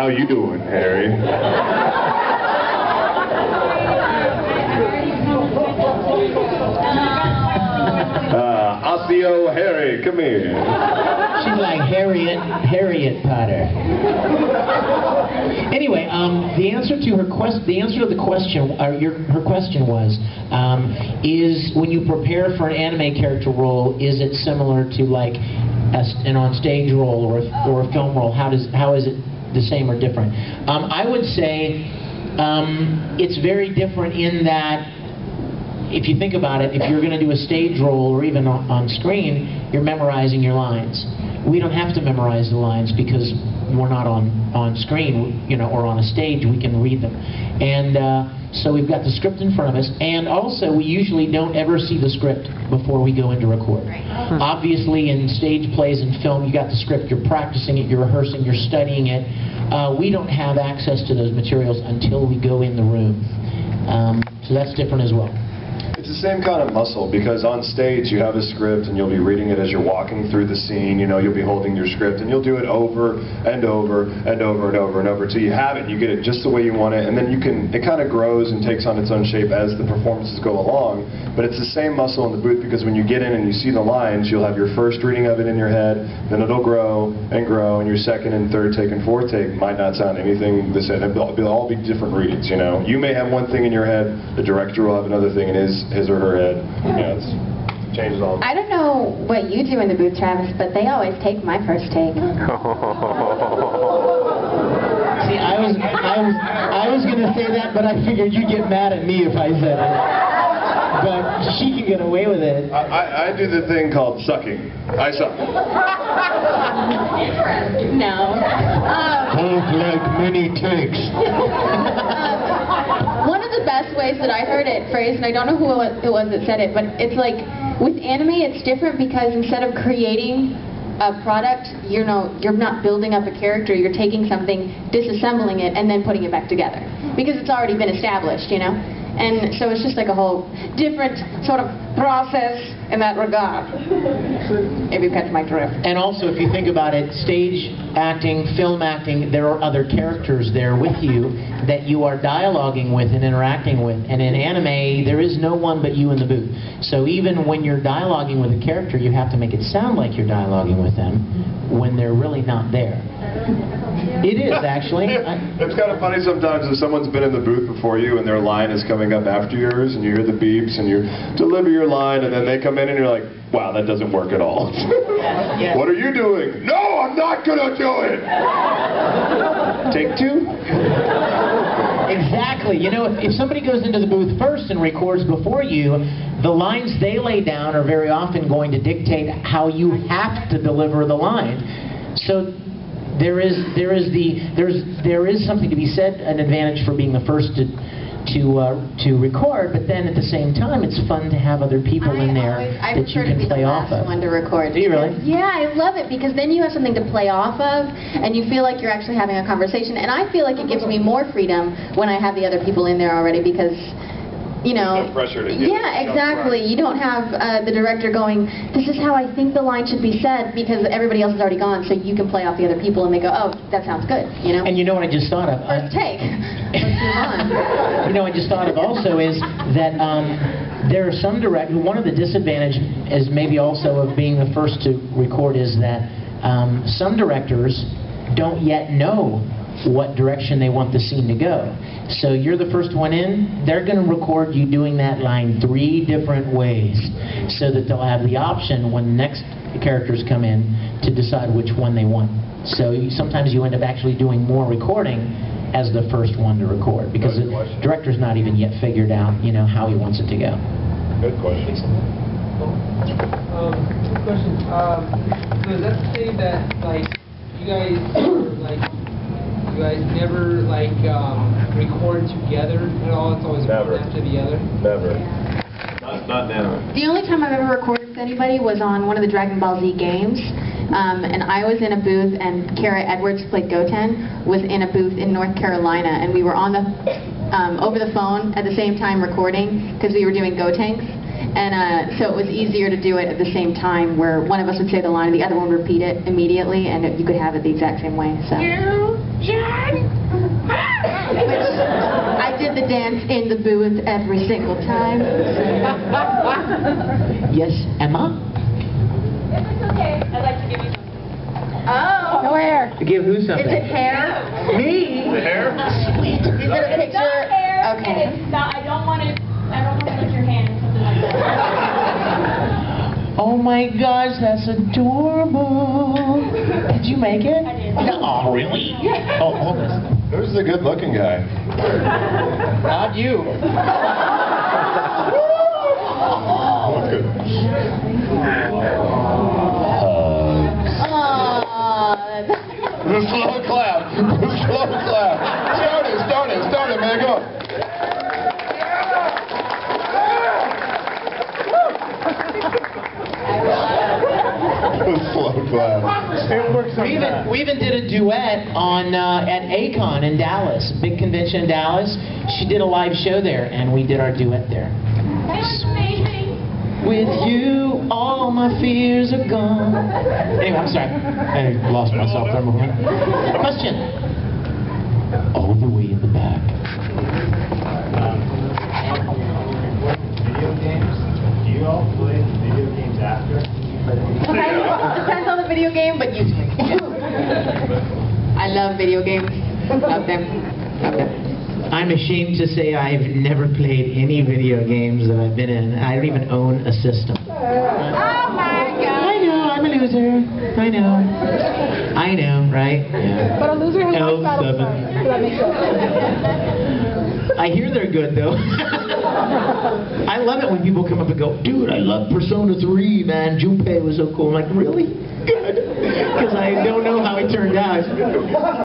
How you doing, Harry? Osseo Harry, come here. She's like Harriet Potter. Anyway, the answer to the question, her question was, is when you prepare for an anime character role, is it similar to like an on-stage role or a film role? How is it the same or different? I would say it's very different in that, if you think about it, if you're going to do a stage role or even on screen, you're memorizing your lines. We don't have to memorize the lines because we're not on screen, you know, or on a stage. We can read them, and so we've got the script in front of us. And also, we usually don't ever see the script before we go in to record. Right. Obviously, in stage plays and film, you got the script. You're practicing it. You're rehearsing. You're studying it. We don't have access to those materials until we go in the room. So that's different as well. It's the same kind of muscle, because on stage you have a script and you'll be reading it as you're walking through the scene. You know, you'll be holding your script and you'll do it over and over and over and over and over until you have it and you get it just the way you want it, and then it kind of grows and takes on its own shape as the performances go along. But it's the same muscle in the booth, because when you get in and you see the lines, you'll have your first reading of it in your head, then it'll grow and grow, and your second and third take and fourth take might not sound anything the same. They'll all be different reads, you know. You may have one thing in your head, the director will have another thing in his or her head. You know, it changes all. I don't know what you do in the booth, Travis, but they always take my first take. See, I was going to say that, but I figured you'd get mad at me if I said it. But she can get away with it. I do the thing called sucking. I suck. No. Both like many takes. One of the best ways that I heard it phrased, and I don't know who it was that said it, but it's like, with anime it's different because instead of creating a product, you're not building up a character, you're taking something, disassembling it, and then putting it back together. Because it's already been established, you know? And so it's just like a whole different sort of process in that regard. If you catch my drift. And also, if you think about it, stage acting, film acting, there are other characters there with you that you are dialoguing with and interacting with. And in anime, there is no one but you in the booth. So even when you're dialoguing with a character, you have to make it sound like you're dialoguing with them when they're really not there. It is, actually. It's kind of funny sometimes if someone's been in the booth before you and their line is coming up after yours, and you hear the beeps and you deliver your line, and then they come in and you're like, wow, that doesn't work at all. Yes. What are you doing? No, I'm not going to do it! Take two? Exactly. You know, if somebody goes into the booth first and records before you, the lines they lay down are very often going to dictate how you have to deliver the line. So there is something to be said, an advantage for being the first to record, but then at the same time, it's fun to have other people in there that you can play off of. I prefer to be the last one to record. Do you really? Yeah, I love it, because then you have something to play off of, and you feel like you're actually having a conversation. And I feel like it gives me more freedom when I have the other people in there already, because, you know, no pressure to get exactly. You don't have the director going, this is how I think the line should be said, because everybody else is already gone, so you can play off the other people and they go, oh, that sounds good, you know? And you know what I just thought of? First take. Let's move on. You know what I just thought of also is that there are some directors, one of the disadvantages is maybe also of being the first to record is that some directors don't yet know what direction they want the scene to go. So you're the first one in, they're going to record you doing that line 3 different ways so that they'll have the option when the next characters come in to decide which one they want. So sometimes you end up actually doing more recording as the first one to record, because the director's not even yet figured out, you know, how he wants it to go. Good question. Good question. So does that say that, like, you guys never record together at all? It's always one after the other? Never. Yeah. Not now. The only time I've ever recorded with anybody was on one of the Dragon Ball Z games. And I was in a booth, and Kara Edwards, who played Goten, was in a booth in North Carolina, and we were on the over the phone at the same time recording, because we were doing Gotenks. And so it was easier to do it at the same time, where one of us would say the line and the other one would repeat it immediately, and you could have it the exact same way. So. Which I did the dance in the booth every single time. Yes, Emma? If it's okay, I'd like to give you something. Oh. Where? To give who something? Is it hair? Me? The hair? Sweet. Is it a It's picture? not hair. Okay. It's not, I don't want to touch your hand or something like that. Oh my gosh, that's adorable. Did you make it? I did. No, really? Oh, hold this. Who's the good-looking guy? Not you. Oh, good. The slow clap. The slow clap. Start it, man. Go. The slow clap. It works on that. We even did a duet on at Acon in Dallas, big convention in Dallas. She did a live show there, and we did our duet there. That's amazing. With you, all my fears are gone. Anyway, I'm sorry. I lost myself for a moment. Question. All the way in the back. Video games? Do you all play video games after? Depends on the video game, but usually. I love video games. Love them. Love them. I'm ashamed to say I've never played any video games that I've been in. I don't even own a system. Oh my God. I know, I'm a loser. I know, right? Yeah. But a loser who likes Battlestar. So that makes sense. I hear they're good, though. I love it when people come up and go, dude, I love Persona 3, man. Junpei was so cool. I'm like, really? Good. Because I don't know how it turned out.